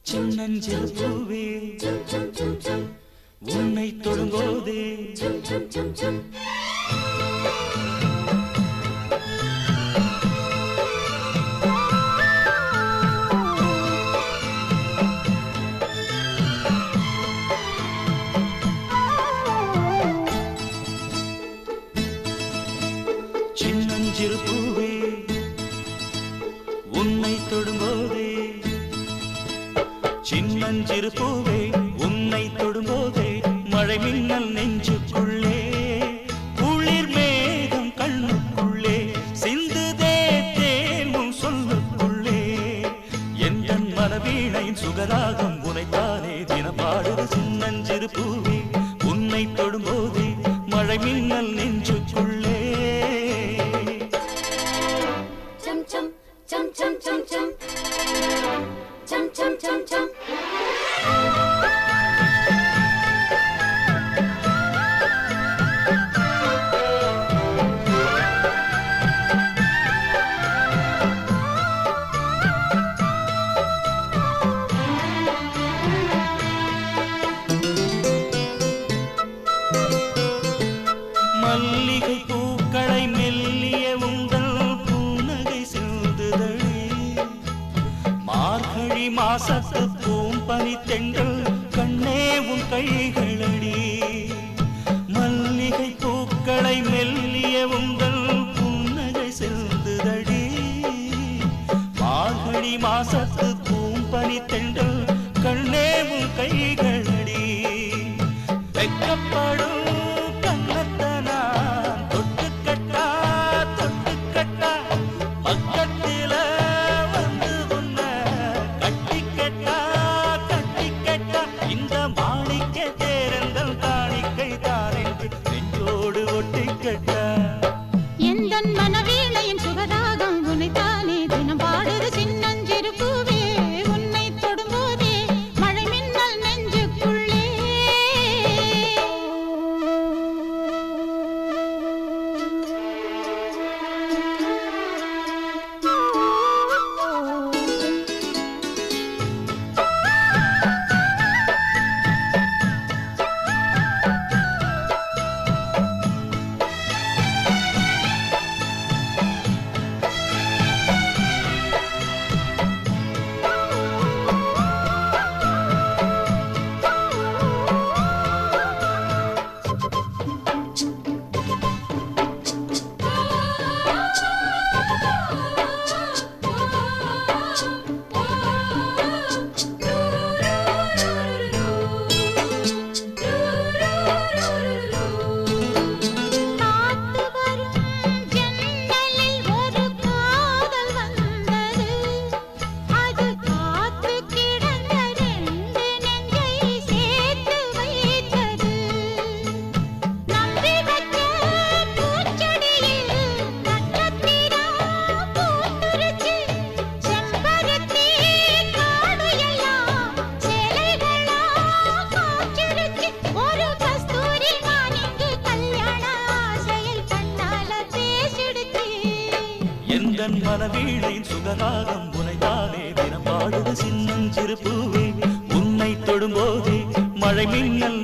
சின்னஞ்சிறு பூவே உன்னை தொடும்போதே சின்னஞ்சிறு பூவே உன்னை தொடும்போதே சின்னஞ்சிறு பூவே உன்னை தொடும்போதே மழை மின்னல் நெஞ்சுக்குள்ளே குளிர் மேகம் கண்ணுக்குள்ளே சிந்துதே தேனும் சொல்லுக்குள்ளே என் மனவீணையின் சுகராகம் உனைத்தானே தினம் பாடுது சின்னஞ்சிறு பூவே உன்னை தொடும்போதே மழை மின்னல் நெஞ்சுக்குள்ளே Chum chum chum chum chum chum chum chum மல்லிகை பூக்களை மெல்லிய உங்கள் புன்னகை சிந்துதழி மார்கழி மாசத்து பூம்பனி தென்றல் கண்ணே உன் கைகளடி மல்லிகை பூக்களை மெல்லிய உங்கள் புன்னகை சிந்துதழி மார்கழி மாசத்து பூம்பனி தென்றல் கண்ணே உன் கைகளடி வெக்கப்படும் எந்தன் மனவீணையின் சுகராகம் உனைத்தானே தினம் பாடுது சின்னஞ்சிறு பூவே உன்னை தொடும்போதே மழை மின்னல் நெஞ்சுக்குள்ளே எந்தன் மனவீணையின் சுகராகம் உனைத்தானே தினம் பாடுது சின்னஞ்சிறு பூவே உன்னை தொடும்போதே மழை மின்னல்